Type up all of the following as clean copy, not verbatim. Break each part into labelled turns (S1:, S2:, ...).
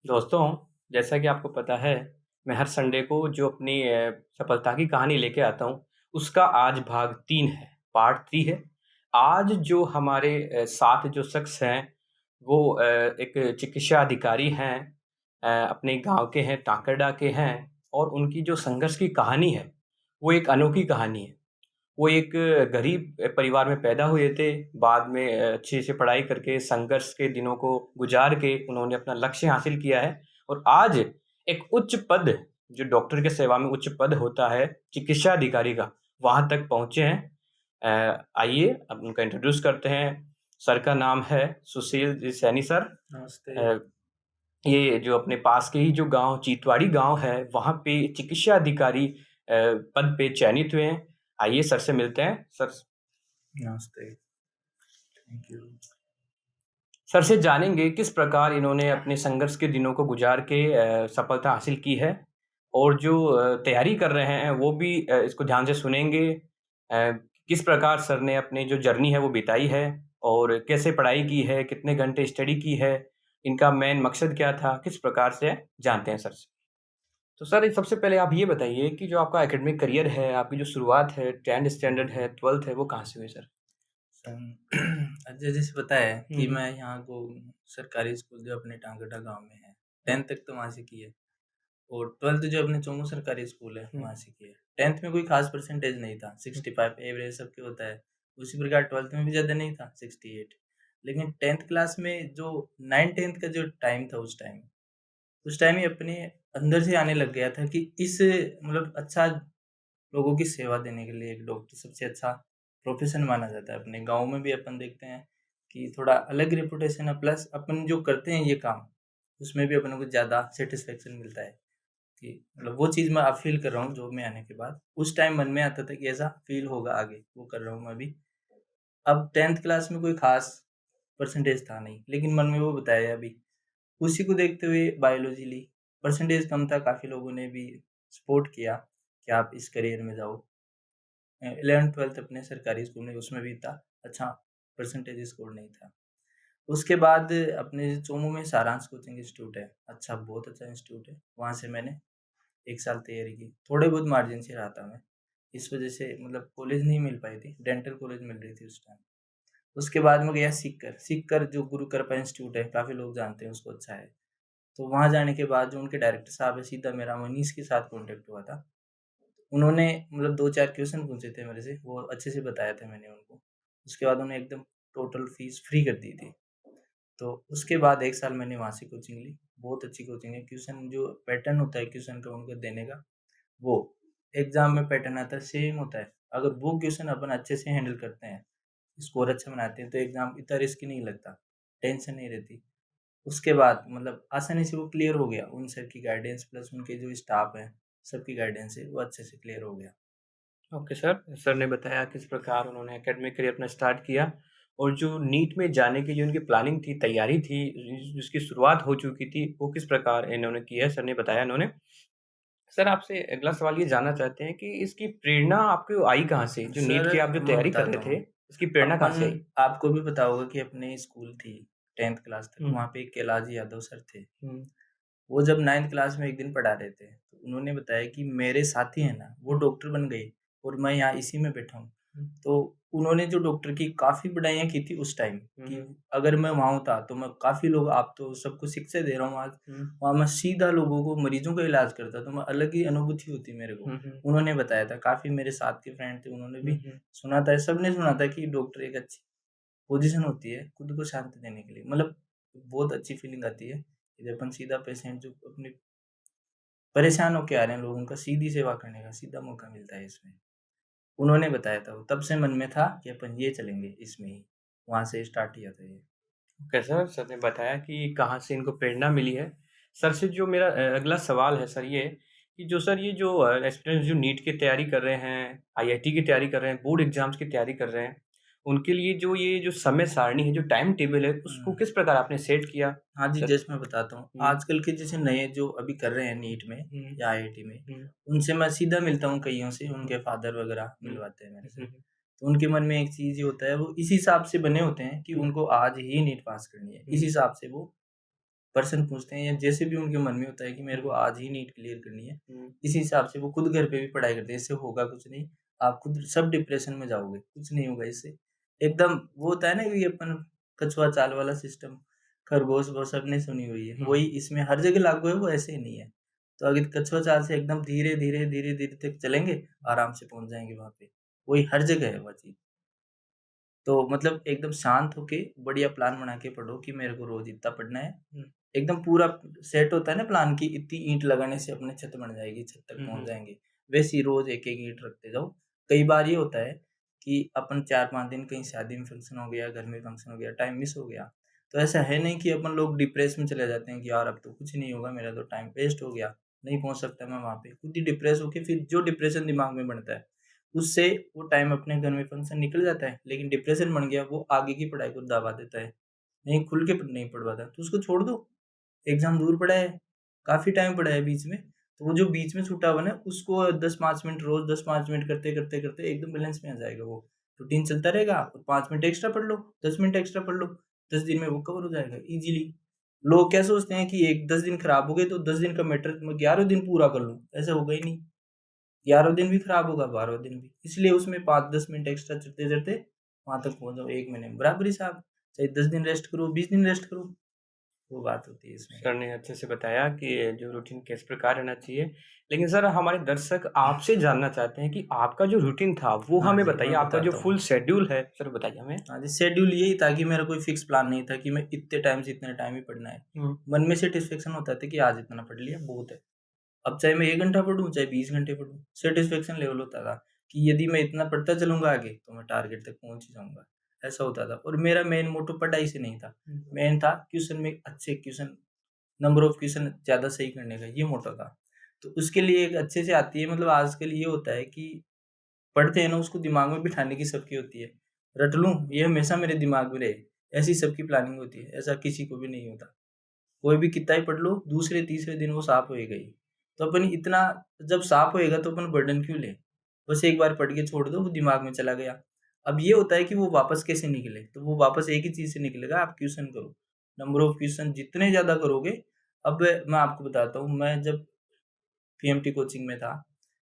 S1: दोस्तों, जैसा कि आपको पता है, मैं हर संडे को जो अपनी सफलता की कहानी लेके आता हूँ, उसका आज भाग 3 है, पार्ट 3 है। आज जो हमारे साथ जो शख्स हैं, वो एक चिकित्सा अधिकारी हैं, अपने गाँव के हैं, टाकरडा के हैं और उनकी जो संघर्ष की कहानी है, वो एक अनोखी कहानी है। वो एक गरीब परिवार में पैदा हुए थे, बाद में अच्छे से पढ़ाई करके संघर्ष के दिनों को गुज़ार के उन्होंने अपना लक्ष्य हासिल किया है और आज एक उच्च पद, जो डॉक्टर की सेवा में उच्च पद होता है, चिकित्सा अधिकारी का, वहाँ तक पहुँचे हैं। आइए अब उनका इंट्रोड्यूस करते हैं। सर का नाम है सुशील जी सैनी सर।
S2: नमस्ते।
S1: अ, ये जो अपने पास के ही जो गाँव चीतवाड़ी गाँव है, वहाँ पे चिकित्सा अधिकारी पद पे चयनित हुए हैं। आइए सर से मिलते हैं।
S2: नमस्ते, थैंक यू।
S1: सर से जानेंगे किस प्रकार इन्होंने अपने संघर्ष के दिनों को गुजार के सफलता हासिल की है और जो तैयारी कर रहे हैं वो भी इसको ध्यान से सुनेंगे। किस प्रकार सर ने अपनी जो जर्नी है वो बिताई है और कैसे पढ़ाई की है, कितने घंटे स्टडी की है, इनका मेन मकसद क्या था, किस प्रकार से जानते हैं सर से। तो सर सबसे पहले आप ये बताइए कि जो आपका एकेडमिक करियर है, आपकी जो शुरुआत है, 10th स्टैंडर्ड है, 12th है, वो कहाँ से हुई सर?
S2: जैसे पता है
S1: हुँ,
S2: कि
S1: हुँ।
S2: मैं यहाँ को सरकारी स्कूल जो अपने टांगटा गाँव में है, 10th तक तो वहाँ से की है और 12th जो अपने चोमू सरकारी स्कूल है,
S1: हुँ,
S2: वहाँ से की है। 10th में कोई ख़ास परसेंटेज नहीं था,
S1: हुँ,
S2: 65 एवरेज सबके होता है। उसी प्रकार 12th में भी ज़्यादा नहीं था, 68। लेकिन 10th क्लास में जो 9-10th का जो टाइम था उस टाइम ही अपने अंदर से आने लग गया था कि इस मतलब अच्छा लोगों की सेवा देने के लिए एक डॉक्टर सबसे अच्छा प्रोफ़ेशन माना जाता है। अपने गाँव में भी अपन देखते हैं कि थोड़ा अलग रेपुटेशन है, प्लस अपन जो करते हैं ये काम, उसमें भी अपन को ज़्यादा सैटिस्फैक्शन मिलता है कि मतलब वो चीज़ मैं अब फ़ील कर रहा हूँ जॉब में आने के बाद। उस टाइम मन में आता था कि ऐसा फ़ील होगा आगे, वो कर रहा हूँ मैं अभी। अब 10th क्लास में कोई ख़ास परसेंटेज था नहीं, लेकिन मन में वो बताया अभी। उसी को देखते हुए बायोलॉजी ली। परसेंटेज कम था, काफ़ी लोगों ने भी सपोर्ट किया कि आप इस करियर में जाओ। 11th-12th अपने सरकारी स्कूल में उसमें भी था, अच्छा परसेंटेज स्कोर नहीं था। उसके बाद अपने चोमू में सारांश कोचिंग इंस्टीट्यूट है, अच्छा बहुत अच्छा इंस्टीट्यूट है, वहाँ से मैंने 1 साल तैयारी की। थोड़े बहुत मार्जिन से रहा था मैं, इस वजह से मतलब कॉलेज नहीं मिल पाई थी, डेंटल कॉलेज मिल रही थी उस टाइम। उसके बाद मैं गया सीकर, सीकर जो गुरु कृपा इंस्टीट्यूट है, काफ़ी लोग जानते हैं उसको, अच्छा है। तो वहाँ जाने के बाद जो उनके डायरेक्टर साहब है, सीधा मेरा मनीष के साथ कॉन्टैक्ट हुआ था। उन्होंने मतलब 2-4 क्वेश्चन पूछे थे मेरे से, वो अच्छे से बताया था मैंने उनको। उसके बाद उन्होंने एकदम टोटल फीस फ्री कर दी थी। तो उसके बाद 1 साल मैंने वहाँ से कोचिंग ली। बहुत अच्छी कोचिंग है, क्वेश्चन जो पैटर्न होता है क्वेश्चन का उनको देने का, वो एग्ज़ाम में पैटर्न आता है, सेम होता है। अगर वो क्वेश्चन अपन अच्छे से हैंडल करते हैं, स्कोर अच्छा बनाते हैं, तो एग्ज़ाम इतना रिस्की नहीं लगता, टेंशन नहीं रहती। उसके बाद मतलब आसानी से वो क्लियर हो गया। उन सर की गाइडेंस प्लस उनके जो स्टाफ है, सबकी गाइडेंस से वो अच्छे से क्लियर हो गया।
S1: Okay sir. सर ने बताया किस प्रकार उन्होंने एकेडमिक करियर अपना स्टार्ट किया और जो नीट में जाने की जो उनकी प्लानिंग थी, तैयारी थी, जिसकी शुरुआत हो चुकी थी, वो किस प्रकार इन्होंने की है, सर ने बताया इन्होंने। सर आपसे अगला सवाल ये जानना चाहते हैं कि इसकी प्रेरणा आपको आई कहाँ से? जो
S2: सर
S1: नीट की आप जो
S2: मैं
S1: तैयारी कर
S2: बताता
S1: रहे थे,
S2: हूँ,
S1: इसकी प्रेरणा कहाँ
S2: अपन
S1: से आई?
S2: आपको भी पता होगा कि अपनी स्कूल थी 10th क्लास तक,
S1: हुँ,
S2: वहाँ पे एक कैलाश यादव सर थे।
S1: हुँ,
S2: वो जब 9th क्लास में एक दिन पढ़ा रहे थे, तो उन्होंने बताया कि मेरे साथी हैं ना, वो डॉक्टर बन गए और मैं यहाँ इसी में बैठा हूँ।
S1: हुँ,
S2: तो उन्होंने जो डॉक्टर की काफ़ी बढ़ाइयाँ की थी उस टाइम
S1: हुँ,
S2: कि
S1: हुँ,
S2: अगर मैं वहाँ होता तो मैं काफ़ी लोग, आप तो सबको शिक्षा दे रहा हूँ आज,
S1: हुँ,
S2: वहाँ मैं सीधा लोगों को, मरीज़ों का इलाज करता तो मैं अलग ही अनुभूति होती मेरे को।
S1: हुँ, हुँ,
S2: उन्होंने बताया था, काफ़ी मेरे साथ के फ्रेंड थे, उन्होंने
S1: हुँ,
S2: भी
S1: हुँ।
S2: सुना था, सबने सुना था कि डॉक्टर एक अच्छी पोज़ीशन होती है खुद को शांति देने के लिए। मतलब बहुत अच्छी फीलिंग आती है, कि अपन सीधा पेशेंट जो अपने परेशान होके आ रहे हैं लोगों का सीधी सेवा करने का सीधा मौका मिलता है इसमें। उन्होंने बताया था, वो तब से मन में था कि अपन ये चलेंगे इसमें ही, वहाँ से स्टार्ट किया था ये।
S1: ओके सर, सर ने बताया कि कहाँ से इनको प्रेरणा मिली है। सर से जो मेरा अगला सवाल है सर ये, कि जो सर ये जो एस्पिरेंट्स जो नीट की तैयारी कर रहे हैं, आईआईटी की तैयारी कर रहे हैं, बोर्ड एग्ज़ाम्स की तैयारी कर रहे हैं, उनके लिए जो ये जो समय सारणी है, जो टाइम टेबल है, उसको
S2: हुँ।
S1: किस प्रकार आपने सेट किया?
S2: हाँ जी,
S1: सर
S2: जैसे मैं बताता हूँ,
S1: हुँ,
S2: आजकल के जैसे नए जो अभी कर रहे हैं नीट में
S1: हुँ,
S2: या आईआईटी में,
S1: हुँ,
S2: उनसे मैं सीधा मिलता हूँ कइयों से,
S1: हुँ,
S2: उनके फादर वगैरह
S1: हुँ,
S2: मिलवाते हैं मेरे से।
S1: हुँ,
S2: तो उनके मन में एक चीज़ ये होता है, वो इस हिसाब से बने होते हैं कि
S1: हुँ,
S2: उनको आज ही नीट पास करनी है।
S1: हुँ,
S2: इस हिसाब से वो पर्सन पूछते हैं या जैसे भी उनके मन में होता है कि मेरे को आज ही नीट क्लियर करनी है, इस हिसाब से वो खुद घर पे भी पढ़ाई करते हैं। इससे होगा कुछ नहीं, आप खुद सब डिप्रेशन में जाओगे, कुछ नहीं होगा इससे। एकदम वो होता है ना कि अपन कछुआ चाल वाला सिस्टम, खरगोश वो सबने सुनी हुई है, वही इसमें हर जगह लागू है, वो ऐसे ही नहीं है। तो अगर कछुआ चाल से एकदम धीरे-धीरे तक चलेंगे, आराम से पहुँच जाएँगे वहाँ पे। वही हर जगह है वो चीज़। तो मतलब एकदम शांत होके बढ़िया प्लान बना के पढ़ो कि मेरे को रोज़ इतना पढ़ना है। एकदम पूरा सेट होता है ना प्लान कि इतनी ईंट लगाने से अपने छत बन जाएगी, छत तक पहुँच जाएँगे। वैसे ही रोज़ एक-एक ईंट रखते जाओ। कई बार ये होता है कि अपन 4-5 दिन कहीं शादी में फंक्शन हो गया, घर में फंक्शन हो गया, टाइम मिस हो गया। तो ऐसा है नहीं कि अपन लोग डिप्रेस में चले जाते हैं कि यार अब तो कुछ नहीं होगा, मेरा तो टाइम वेस्ट हो गया, नहीं पहुँच सकता मैं वहाँ पे। खुद ही डिप्रेस होके फिर जो डिप्रेशन दिमाग में बनता है उससे वो टाइम अपने घर में फंक्शन निकल जाता है, लेकिन डिप्रेशन बन गया, वो आगे की पढ़ाई को दबा देता है। नहीं खुल के नहीं पढ़ पाता, तो उसको छोड़ दो। एग्ज़ाम दूर पड़ा है, काफ़ी टाइम पड़ा है बीच में, तो वो जो बीच में छूटा हुआ है ना, उसको 10-5 मिनट रोज़ 10-5 मिनट करते एकदम बैलेंस में आ जाएगा वो। रूटीन चलता रहेगा और 5 मिनट एक्स्ट्रा पढ़ लो, 10 मिनट एक्स्ट्रा पढ़ लो, 10 दिन में वो कवर हो जाएगा ईज़िली। लोग क्या सोचते हैं कि 10 दिन खराब हो गए, तो 10 दिन का मैटर मैं 11वें दिन पूरा कर लूँ, ऐसा होगा ही नहीं। 11वें दिन भी खराब होगा, 12वें दिन भी। इसलिए उसमें 5-10 मिनट एक्स्ट्रा चढ़ते-चढ़ते वहाँ तक पहुँच जाओ 1 महीने में। बराबर हिसाब, चाहे 10 दिन रेस्ट करो, 20 दिन रेस्ट करो, वो बात होती है इसमें।
S1: सर ने अच्छे से बताया कि जो रूटीन किस प्रकार रहना चाहिए। लेकिन सर हमारे दर्शक आपसे जानना चाहते हैं कि आपका जो रूटीन था वो
S2: हाँ
S1: हमें
S2: जी,
S1: बताइए,
S2: मैं
S1: आपका जो
S2: बताता
S1: फुल
S2: हूँ।
S1: शेड्यूल है, सर बताइए हमें?
S2: हाँ जी, शेड्यूल यही था कि मेरा कोई फिक्स प्लान नहीं था कि मैं इतने टाइम से इतने टाइम ही पढ़ना है।
S1: हुँ।
S2: मन में सैटिस्फैक्शन होता था कि आज इतना पढ़ लिया, बहुत है। अब चाहे मैं 1 घंटा पढूँ, चाहे 20 घंटे पढूँ, सैटिस्फैक्शन लेवल होता था कि यदि मैं इतना पढ़ता चलूँगा आगे, तो मैं टारगेट तक पहुँच ही जाऊँगा, ऐसा होता था। और मेरा मेन मोटो पढ़ाई से नहीं था, मेन था क्वेश्चन में अच्छे क्वेश्चन, नंबर ऑफ क्वेश्चन ज़्यादा सही करने का, ये मोटो था। तो उसके लिए एक अच्छे से आती है, मतलब आजकल ये होता है कि पढ़ते हैं ना, उसको दिमाग में बिठाने की सबकी होती है। रट लूँ, ये हमेशा मेरे दिमाग में रहे, ऐसी सबकी प्लानिंग होती है, ऐसा किसी को भी नहीं होता। कोई भी कितना ही पढ़ लो, दूसरे तीसरे दिन वो साफ होएगा ही। तो अपन इतना जब साफ होएगा तो अपन बर्डन क्यों लें? बस एक बार पढ़ के छोड़ दो, वो दिमाग में चला गया। अब ये होता है कि वो वापस कैसे निकले? तो वो वापस एक ही चीज़ से निकलेगा, आप क्वेश्चन करो। नंबर ऑफ क्वेश्चन जितने ज़्यादा करोगे, अब मैं आपको बताता हूँ, मैं जब पीएमटी कोचिंग में था,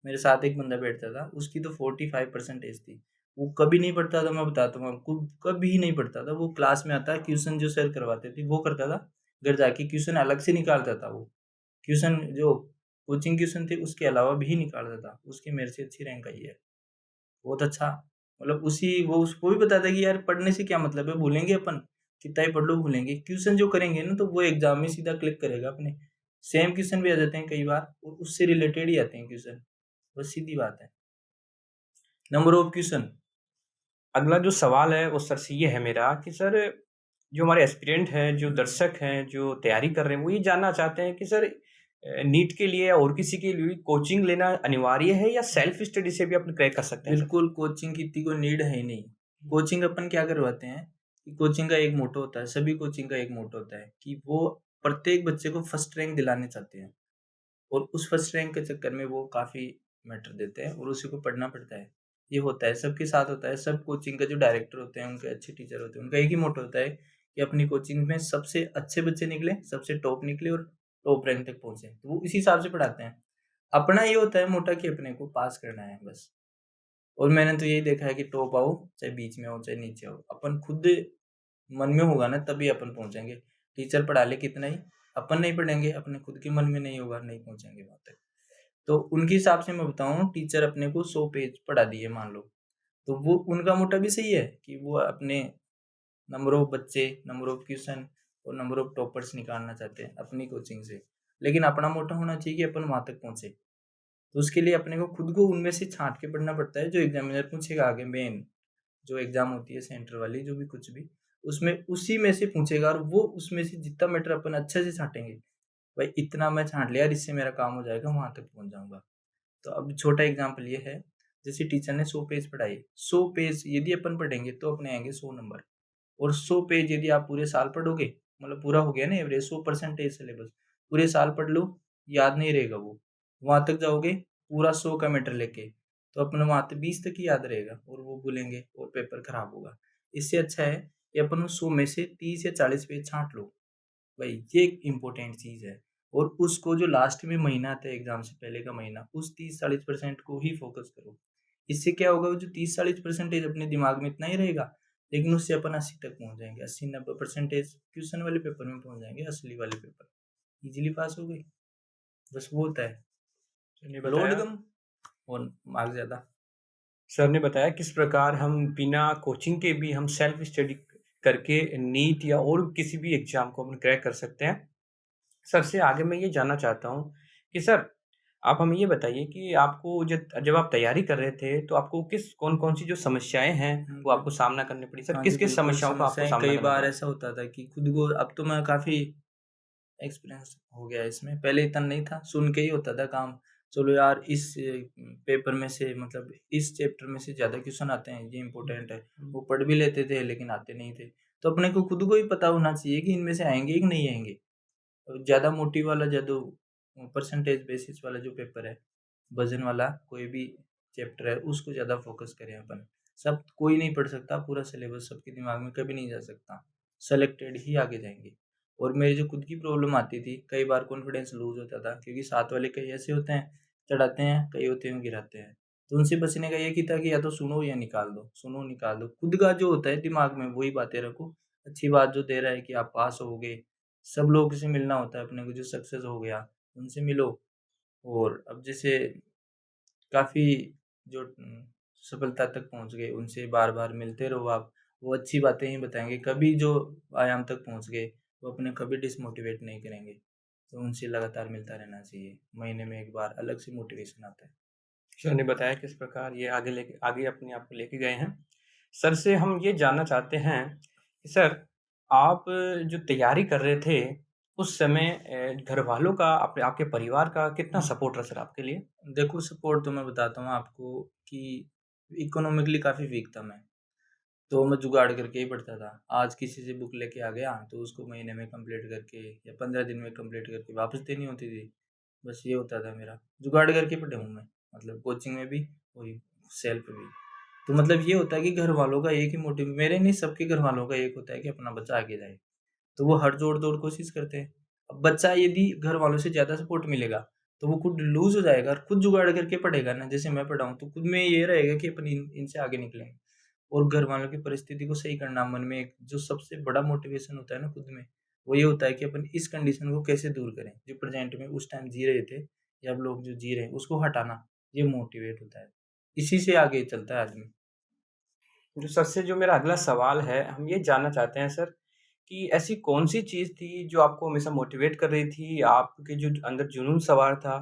S2: मेरे साथ एक बंदा बैठता था, उसकी तो 45 परसेंटेज थी। वो कभी नहीं पढ़ता था, मैं बताता हूँ आपको, कभी नहीं पढ़ता था। वो क्लास में आता है, क्वेश्चन जो सर करवाते थे, वो करता था, घर जाके क्वेश्चन अलग से निकालता था वो। क्वेश्चन जो कोचिंग क्वेश्चन थे, उसके अलावा भी निकालता था। उसकी मेरे से अच्छी रैंक आई है। बहुत अच्छा, मतलब उसी वो उसको भी बताता है कि यार पढ़ने से क्या मतलब है, भूलेंगे अपन, कितना ही पढ़ लो भूलेंगे। क्वेश्चन जो करेंगे ना, तो वो एग्ज़ाम में सीधा क्लिक करेगा अपने। सेम क्वेश्चन भी आ जाते हैं कई बार और उससे रिलेटेड ही आते हैं क्वेश्चन, बस सीधी बात है। Number of question.
S1: अगला जो सवाल है वो सर से ये है मेरा कि सर जो हमारे एस्पिरेंट हैं, जो
S2: हुँ।
S1: दर्शक हैं, जो तैयारी कर रहे हैं, वो ये जानना चाहते हैं कि सर नीट के लिए या और किसी के लिए कोचिंग लेना अनिवार्य है या सेल्फ स्टडी से भी अपन क्रैक कर सकते हैं सर?
S2: बिल्कुल कोचिंग की इतनी कोई नीड है ही नहीं। कोचिंग अपन क्या करवाते हैं कि कोचिंग का एक मोटो होता है, सभी कोचिंग का एक मोटो होता है कि वो प्रत्येक बच्चे को फर्स्ट रैंक दिलाने चाहते हैं। और उस फर्स्ट रैंक के चक्कर में वो काफ़ी मैटर देते हैं और उसी को पढ़ना पड़ता है। ये होता है, सबके साथ होता है, सब कोचिंग के जो डायरेक्टर होते हैं, उनके अच्छे टीचर होते हैं, उनका एक ही मोटो होता है कि अपनी कोचिंग में सबसे अच्छे बच्चे निकलें, सबसे टॉप निकले और टॉप रैंक तक पहुँचे। तो वो इसी हिसाब से पढ़ाते हैं। अपना ये होता है मोटा कि अपने को पास करना है बस। और मैंने तो यही देखा है कि टॉप आओ, चाहे बीच में हो, चाहे नीचे हो। अपन खुद मन में होगा ना, तभी अपन पहुँचेंगे। टीचर पढ़ा ले कितना ही, अपन नहीं पढ़ेंगे, अपने खुद के मन में नहीं होगा, नहीं पहुँचेंगे वहाँ तक। तो उनके हिसाब से मैं बताऊँ, टीचर अपने को 100 पेज पढ़ा दिए मान लो, तो वो उनका मोटिव भी सही है कि वो अपने नंबर ऑफ बच्चे, नंबर ऑफ क्वेश्चन और नंबर ऑफ टॉपर्स निकालना चाहते हैं अपनी कोचिंग से। लेकिन अपना मोटो होना चाहिए कि अपन वहाँ तक पहुँचे। तो उसके लिए अपने को खुद को उनमें से छाँट के पढ़ना पड़ता है, जो एग्ज़ामिनर पूछेगा आगे मेन, जो एग्ज़ाम होती है सेंटर वाली, जो भी कुछ भी, उसमें उसी में से पूछेगा और वो उसमें से जितना मैटर अपन अच्छे से छाँटेंगे, भाई इतना मैं छाँट लिया यार, इससे मेरा काम हो जाएगा, वहाँ तक पहुँच जाऊँगा। तो अब छोटा एग्ज़ाम्पल ये है, जैसे टीचर ने 100 पेज पढ़ाए, 100 पेज यदि अपन पढ़ेंगे तो अपने आएँगे 100 नंबर। और 100 पेज यदि आप पूरे साल पढ़ोगे, मतलब पूरा हो गया ना एवरेज 100% सिलेबस, पूरे साल पढ़ लो, याद नहीं रहेगा वो। वहाँ तक जाओगे पूरा 100 का मैटर लेके, तो अपना वहाँ तक 20 तक ही याद रहेगा और वो भूलेंगे और पेपर खराब होगा। इससे अच्छा है कि अपन उस 100 में से 30 या 40 पेज छाँट लो भाई ये एक इम्पोर्टेंट चीज़ है। और उसको जो लास्ट में महीना आता है एग्ज़ाम से पहले का महीना, उस 30-40% को ही फ़ोकस करो। इससे क्या होगा, वो जो 30-40 परसेंटेज अपने दिमाग में इतना ही रहेगा, लेकिन उससे अपन 80 तक पहुँच जाएँगे। 80-90 परसेंटेज क्वेश्चन वाले पेपर में पहुँच जाएँगे, असली वाले पेपर। ईज़िली पास हो गई। बस वो होता है,
S1: ने
S2: लोड
S1: बताया
S2: कम और मार्क्स ज़्यादा।
S1: सर ने बताया किस प्रकार हम बिना कोचिंग के भी हम सेल्फ स्टडी करके नीट या और किसी भी एग्ज़ाम को हम क्रैक कर सकते हैं। सर से आगे मैं ये जानना चाहता हूँ कि सर, आप हमें ये बताइए कि आपको जब जब आप तैयारी कर रहे थे, तो आपको कौन-कौन सी जो समस्याएँ हैं, वो आपको
S2: बिल्कुल।
S1: सामना करनी पड़ी? सर,
S2: हाँ जी,
S1: किस-किस
S2: बिल्कुल
S1: समस्याओं का आपको
S2: समस्याएँ
S1: सामना
S2: कई
S1: करना
S2: बार
S1: पड़ा?
S2: ऐसा होता था कि खुद को अब तो मैं काफ़ी एक्सपीरियंस हो गया है इसमें, पहले इतना नहीं था, सुन के ही होता था काम। चलो यार इस पेपर में से मतलब इस चैप्टर में से ज़्यादा क्वेश्चन आते हैं, ये इम्पोर्टेंट है। वो पढ़ भी लेते थे लेकिन आते नहीं थे। तो अपने को खुद को ही पता होना चाहिए कि इनमें से आएँगे कि नहीं आएँगे। ज़्यादा मोटी वाला ज़्यादा परसेंटेज बेसिस वाला जो पेपर है, वज़न वाला कोई भी चैप्टर है, उसको ज़्यादा फ़ोकस करें अपन। सब कोई नहीं पढ़ सकता, पूरा सिलेबस सबके दिमाग में कभी नहीं जा सकता। सेलेक्टेड ही आगे जाएँगे। और मेरी जो खुद की प्रॉब्लम आती थी, कई बार कॉन्फिडेंस लूज़ होता था क्योंकि साथ वाले कई ऐसे होते हैं, चढ़ाते हैं, कई होते हैं गिराते हैं। तो उनसे बचने का एक ही था कि या तो सुनो या निकाल दो, सुनो निकाल दो। खुद का जो होता है दिमाग में वही बातें रखो। अच्छी बात जो दे रहा है कि आप पास होगे, सब लोगों से मिलना होता है अपने को, जो सक्सेस हो गया, उनसे मिलो। और अब जैसे काफ़ी जो सफलता तक पहुँच गए, उनसे बार-बार मिलते रहो आप, वो अच्छी बातें ही बताएँगे। कभी जो आयाम तक पहुँच गए, वो अपने कभी डिसमोटिवेट नहीं करेंगे। तो उनसे लगातार मिलता रहना चाहिए। महीने में 1 बार अलग से मोटिवेशन आता है।
S1: सर ने बताया किस प्रकार ये आगे अपने आप को लेके गए हैं। सर से हम ये जानना चाहते हैं कि सर, आप जो तैयारी कर रहे थे, उस समय घरवालों का, आपके परिवार का कितना सपोर्ट रहा सर आपके लिए?
S2: देखो सपोर्ट तो मैं बताता हूँ आपको कि इकोनॉमिकली काफ़ी वीक था मैं। तो मैं जुगाड़ करके ही पढ़ता था। आज किसी से बुक लेके आ गया, तो उसको महीने में कंप्लीट करके या 15 दिन में कंप्लीट करके वापस देनी होती थी। बस ये होता था मेरा। जुगाड़ करके पढ़ा हूँ मैं, मतलब कोचिंग में भी और सेल्फ भी। तो मतलब ये होता है कि घरवालों का एक ही मोटिव, मेरे नहीं सबके घरवालों का एक होता है कि अपना बच्चा आगे जाए। तो वो हर जोड़-तोड़ कोशिश करते हैं। अब बच्चा यदि घरवालों से ज़्यादा सपोर्ट मिलेगा, तो वो खुद लूज़ हो जाएगा और खुद जुगाड़ करके पढ़ेगा ना, जैसे मैं पढ़ा हूँ, तो खुद में ये रहेगा कि अपन इनसे आगे निकलेंगे। और घरवालों की परिस्थिति को सही करना, मन में एक जो सबसे बड़ा मोटिवेशन होता है ना खुद में, वो ये होता है कि अपन इस कंडीशन को कैसे दूर करें, जो प्रेज़ेंट में उस टाइम जी रहे थे या अब लोग जो जी रहे हैं, उसको हटाना, ये मोटिवेट होता है। इसी से आगे चलता है आदमी।
S1: जो सर से जो मेरा अगला सवाल है, हम ये जानना चाहते हैं सर कि ऐसी कौन-सी चीज़ थी जो आपको हमेशा मोटिवेट कर रही थी? आपके जो अंदर जुनून सवार था,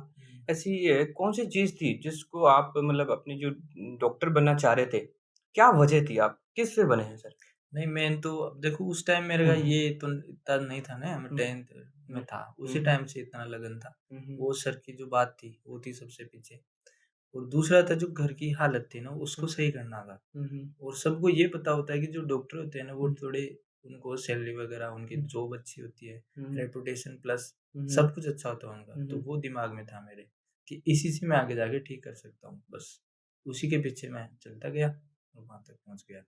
S1: ऐसी कौन-सी चीज़ थी जिसको आप मतलब अपनी जो डॉक्टर बनना चाह रहे थे, क्या वजह थी? आप किससे बने हैं सर?
S2: नहीं, मेन तो अब देखो उस टाइम मेरे का
S1: हुँ, हुँ।
S2: ये तो इतना नहीं था ना, मैं
S1: हुँ,
S2: 10th में
S1: हुँ।
S2: था,
S1: हुँ,
S2: उसी
S1: हुँ।
S2: टाइम से इतना लगन था।
S1: हुँ, हुँ।
S2: वो सर की जो बात थी, वो थी सबसे पीछे। और दूसरा था जो घर की हालत थी ना, उसको
S1: हुँ,
S2: सही करना था।
S1: हुँ, हुँ।
S2: और सबको ये पता होता है कि जो डॉक्टर होते हैं ना, वो
S1: हुँ,
S2: थोड़े उनको सैलरी वगैरह, उनकी
S1: हुँ,
S2: जॉब अच्छी होती है,
S1: हुँ, हुँ,
S2: रेपुटेशन प्लस
S1: हुँ, हुँ,
S2: सब कुछ अच्छा होता है उनका।
S1: हुँ,
S2: तो
S1: हुँ।
S2: वो दिमाग में था मेरे कि इसी से मैं आगे जाके ठीक कर सकता हूँ, बस। उसी के पीछे मैं चलता गया और वहाँ तक पहुँच गया।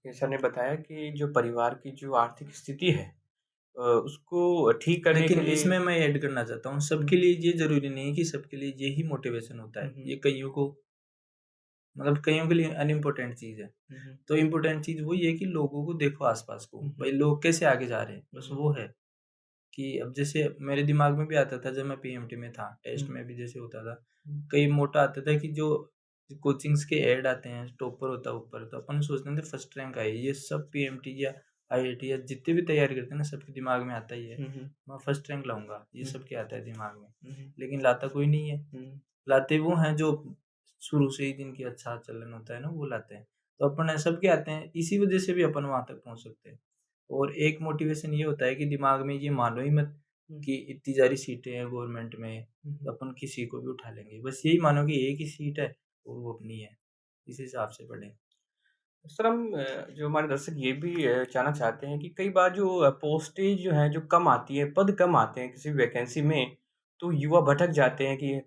S1: ये सर ने बताया कि जो परिवार की जो आर्थिक स्थिति है, उसको ठीक करने के
S2: लेकिन
S1: लिए
S2: इसमें मैं ऐड करना चाहता हूँ,
S1: हुँ,
S2: सबके लिए ये ज़रूरी नहीं है कि सबके लिए यही मोटिवेशन होता
S1: हुँ,
S2: है।
S1: हुँ,
S2: ये कइयों को मतलब कइयों के लिए अनइम्पोर्टेंट चीज़ है।
S1: हुँ, हुँ,
S2: तो इम्पोर्टेंट चीज़ वही है कि लोगों को देखो आस-पास को,
S1: हुँ,
S2: भाई लोग कैसे आगे जा रहे हैं,
S1: हुँ,
S2: बस
S1: हुँ,
S2: वो है। कि अब जैसे मेरे दिमाग में भी आता था जब मैं पीएमटी में था,
S1: हुँ,
S2: टेस्ट में भी जैसे होता था,
S1: हुँ,
S2: कई मोटा आता था कि जो कोचिंग्स के ऐड आते हैं, टॉपर होता है ऊपर, तो अपन सोचते थे फर्स्ट रैंक आई। ये सब पीएमटी या आईआईटी या जितने भी तैयारी करते हैं ना, सबके दिमाग में आता ही है,
S1: हुँ, हुँ,
S2: मैं फर्स्ट रैंक लाऊँगा, ये
S1: हुँ,
S2: सबके आता है दिमाग में।
S1: हुँ,
S2: लेकिन लाता कोई नहीं है,
S1: हुँ,
S2: लाते वो हैं जो शुरू से ही जिनकी अच्छा चलन होता है ना, वो लाते हैं। तो अपन सबके आते हैं, इसी वजह से भी अपन वहाँ तक पहुँच सकते हैं। और एक मोटिवेशन ये होता है कि दिमाग में ये मानो ही मत
S1: हुँ,
S2: कि इतनी सारी सीटें हैं गवर्नमेंट में,
S1: हुँ।
S2: तो अपन किसी को भी उठा लेंगे। बस यही मानो कि एक ही सीट है और वो अपनी है। इस हिसाब से पढ़ें।
S1: सर, हम जो हमारे दर्शक ये भी जानना चाहते हैं कि कई बार जो पोस्टेज जो हैं, जो कम आती है, पद कम आते हैं किसी भी वैकेंसी में, तो युवा भटक जाते हैं कि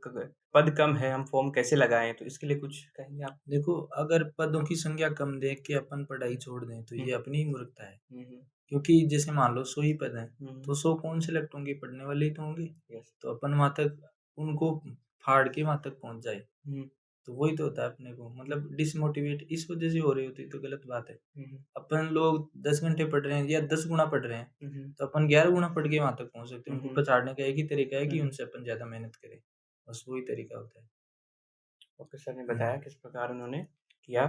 S1: पद कम है, हम फॉर्म कैसे लगाएँ? तो इसके लिए कुछ कहेंगे आप?
S2: देखो, अगर पदों की संख्या कम देख के अपन पढ़ाई छोड़ दें, तो
S1: हुँ,
S2: ये अपनी ही मूर्खता है।
S1: हुँ, हुँ,
S2: क्योंकि जैसे मान लो 100 ही पद हैं, तो
S1: हुँ,
S2: 100 कौन सेलेक्ट होंगे? पढ़ने वाले ही तो होंगे।
S1: यस।
S2: तो अपन वहाँ तक उनको फाड़ के वहाँ तक पहुँच जाए,
S1: हुँ,
S2: तो वही तो होता है अपने को मतलब डिसमोटिवेट इस वज़ह से हो रही होती है, तो गलत बात है।
S1: हुँ, हुँ,
S2: अपन लोग 10 घंटे पढ़ रहे हैं या 10 गुना पढ़ रहे हैं,
S1: हुँ, हुँ,
S2: तो अपन 11 गुना पढ़ के वहाँ तक पहुँच सकते हैं।
S1: हुँ,
S2: उनको
S1: हुँ,
S2: पछाड़ने का एक ही तरीका है
S1: हुँ,
S2: कि
S1: हुँ।
S2: उनसे अपन ज़्यादा मेहनत करें, बस वही तरीका होता है।
S1: ओके, सर ने
S2: हुँ।
S1: बताया किस प्रकार उन्होंने किया।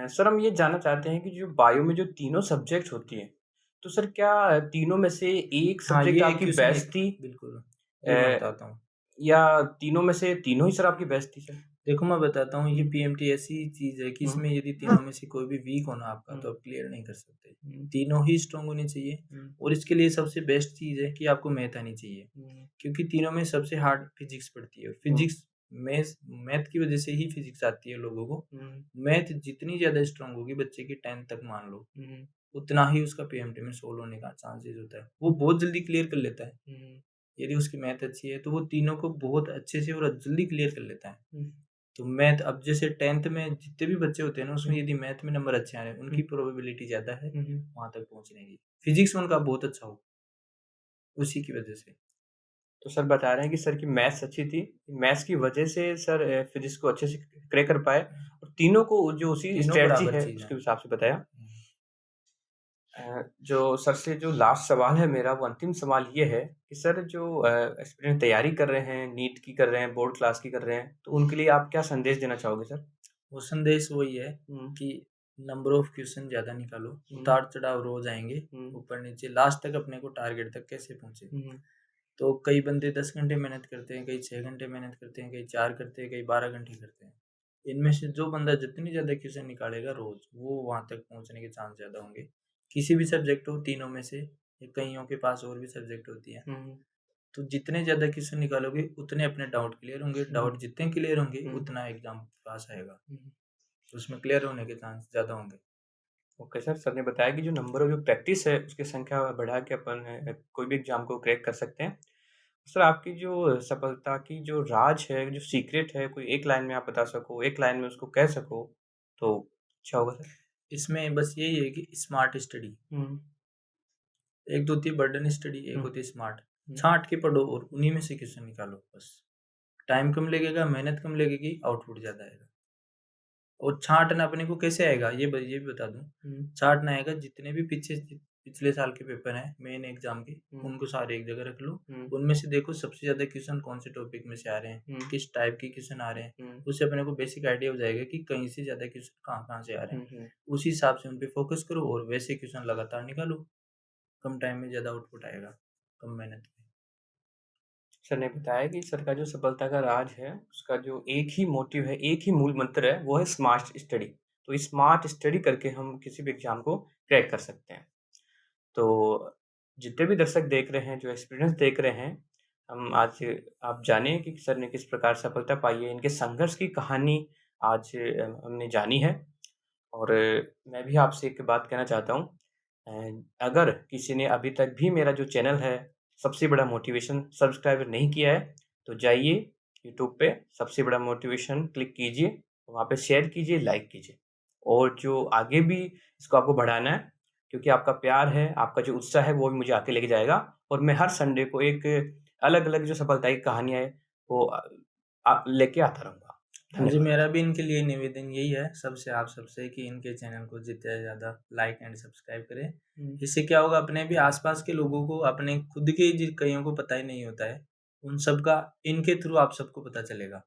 S1: सर हम ये जानना चाहते हैं कि जो बायो में जो तीनों सब्जेक्ट होती हैं, तो सर क्या तीनों में से एक
S2: हाँ,
S1: सब्जेक्ट
S2: ये
S1: आपकी
S2: क्वेश्चन
S1: बेस्ट
S2: एक
S1: थी?
S2: बिल्कुल, ये मैं
S1: अ,
S2: बताता हूँ।
S1: या तीनों में से तीनों ही सर आपकी बेस्ट थी सर?
S2: देखो मैं बताता हूँ, ये
S1: हुँ,
S2: पीएमटी ऐसी चीज़ है कि
S1: हुँ,
S2: इसमें यदि तीनों में से कोई भी वीक हो ना आपका,
S1: हुँ,
S2: तो आप क्लियर नहीं कर सकते।
S1: हुँ,
S2: तीनों ही स्ट्रॉन्ग होने चाहिए
S1: हुँ,
S2: और इसके लिए सबसे बेस्ट चीज़ है कि आपको मैथ आनी चाहिए।
S1: हुँ,
S2: क्योंकि तीनों में सबसे हार्ड फिजिक्स पड़ती है और
S1: हुँ,
S2: फिजिक्स मैथ मैथ की वजह से ही फिजिक्स आती है लोगों को।
S1: हुँ,
S2: मैथ जितनी ज़्यादा स्ट्रॉन्ग होगी बच्चे की 10th तक मान लो,
S1: हुँ,
S2: उतना ही उसका पीएमटी में सोल्व होने का चांसेस होता है। वो बहुत जल्दी क्लियर कर लेता है।
S1: हुँ,
S2: यदि उसकी मैथ अच्छी है, तो वो तीनों को बहुत अच्छे से और जल्दी क्लियर कर लेता है।
S1: हुँ,
S2: तो मैथ अब जैसे 10th में जितने भी बच्चे होते हैं ना,
S1: हुँ,
S2: उसमें यदि मैथ में नंबर अच्छे आ रहे हैं,
S1: हुँ,
S2: उनकी प्रोबेबिलिटी ज़्यादा है
S1: हुँ, हुँ।
S2: वहाँ तक पहुँचने की। फिजिक्स उनका बहुत अच्छा हो, उसी की वजह से।
S1: तो सर बता रहे हैं कि सर की मैथ्स अच्छी थी, मैथ्स की वजह से सर फिज़िक्स को अच्छे से क्रैक कर पाए और तीनों को जो उसी
S2: तीनों
S1: स्ट्रैटेजी
S2: बराबर
S1: है,
S2: चीज़
S1: उसके
S2: हैं।
S1: हिसाब से बताया।
S2: हुँ।
S1: जो सर से जो लास्ट सवाल है मेरा, वो अंतिम सवाल ये है कि सर जो एस्पिरेंट तैयारी कर रहे हैं, नीट की कर रहे हैं, बोर्ड क्लास की कर रहे हैं, तो उनके लिए आप क्या संदेश देना चाहोगे सर?
S2: वो संदेश वही है
S1: हुँ,
S2: कि नंबर ऑफ क्वेश्चन ज़्यादा निकालो,
S1: हुँ,
S2: उतार-चढ़ाव रोज़ आएँगे,
S1: हुँ,
S2: ऊपर-नीचे लास्ट तक अपने को टारगेट तक कैसे पहुँचे।
S1: हुँ,
S2: तो कई बंदे 10 घंटे मेहनत करते हैं, कई 6 घंटे मेहनत करते हैं, कई 4 करते हैं, कई 12 घंटे करते हैं। इनमें से जो बंदा जितनी ज़्यादा क्वेश्चन निकालेगा रोज़, वो वहाँ तक पहुँचने के चांस ज़्यादा होंगे। किसी भी सब्जेक्ट हो तीनों में से या कइयों के पास और भी सब्जेक्ट होती हैं।
S1: हुँ,
S2: तो जितने ज़्यादा क्वेश्चन निकालोगे उतने अपने डाउट क्लियर होंगे,
S1: हुँ,
S2: डाउट जितने क्लियर होंगे
S1: हुँ,
S2: उतना एग्ज़ाम पास आएगा।
S1: हुँ।
S2: तो उसमें क्लियर होने के चांस ज़्यादा होंगे।
S1: ओके सर, सर ने बताया कि जो नंबर ऑफ जो प्रैक्टिस है, उसकी संख्या बढ़ा के अपन कोई भी एग्ज़ाम को क्रैक कर सकते हैं। सर आपकी जो सफलता की जो राज है, जो सीक्रेट है, कोई एक लाइन में आप बता सको, एक लाइन में उसको कह सको, तो अच्छा होगा सर।
S2: इसमें बस यही है कि स्मार्ट स्टडी,
S1: हुँ,
S2: एक तो होती है बर्डन स्टडी, एक
S1: हुँ,
S2: होती है स्मार्ट।
S1: हुँ,
S2: छाँट के पढ़ो और उन्हीं में से क्वेश्चन निकालो बस। टाइम कम लगेगा, मेहनत कम लगेगी, आउटपुट ज़्यादा आएगा। और छाँटना अपने को कैसे आएगा ये भी बता दूँ।
S1: हुँ,
S2: छाँटना आएगा जितने भी पिछले साल के पेपर हैं मेन एग्ज़ाम के,
S1: हुँ,
S2: उनको सारे एक जगह रख लो।
S1: हुँ,
S2: उनमें से देखो सबसे ज़्यादा क्वेश्चन कौन से टॉपिक में से आ रहे हैं,
S1: हुँ,
S2: किस टाइप के क्वेश्चन आ रहे हैं।
S1: हुँ,
S2: उससे अपने को बेसिक आइडिया हो जाएगा कि कहीं से ज़्यादा क्वेश्चन कहाँ-कहाँ से आ रहे हैं।
S1: हुँ, हुँ।
S2: उसी हिसाब से उन पे फ़ोकस करो और वैसे क्वेश्चन लगातार निकालो। कम टाइम में ज़्यादा आउटपुट आएगा, कम मेहनत में।
S1: सर ने बताया कि सर का जो सफलता का राज है, उसका जो एक ही मोटिव है, एक ही मूल मंत्र है, वो है स्मार्ट स्टडी। तो स्मार्ट स्टडी करके हम किसी भी एग्ज़ाम को क्रैक कर सकते हैं। तो जितने भी दर्शक देख रहे हैं, जो एक्सपीरियंस देख रहे हैं, हम आज आप जाने कि सर ने किस प्रकार सफलता पाई है, इनके संघर्ष की कहानी आज हमने जानी है और मैं भी आपसे एक बात कहना चाहता हूँ अगर किसी ने अभी तक भी मेरा जो चैनल है, सबसे बड़ा मोटिवेशन सब्सक्राइब नहीं किया है, तो जाइए यूट्यूब पे सबसे बड़ा मोटिवेशन क्लिक कीजिए, वहाँ पे शेयर कीजिए, लाइक कीजिए और जो आगे भी इसको आपको बढ़ाना है क्योंकि आपका प्यार है, आपका जो उत्साह है, वो भी मुझे आगे लेके जाएगा और मैं हर संडे को एक अलग-अलग जो सफलता की कहानी है, वो लेके आता रहूँगा।
S2: हाँ जी,
S1: धन्यवाद।
S2: मेरा भी इनके लिए निवेदन यही है सबसे आप सबसे कि इनके चैनल को जितना ज़्यादा लाइक एंड सब्सक्राइब करें।
S1: हुँ।
S2: इससे क्या होगा अपने भी आस-पास के लोगों को अपने खुद के जि कइयों को पता ही नहीं होता है, उन सब का इनके थ्रू आप सबको पता चलेगा।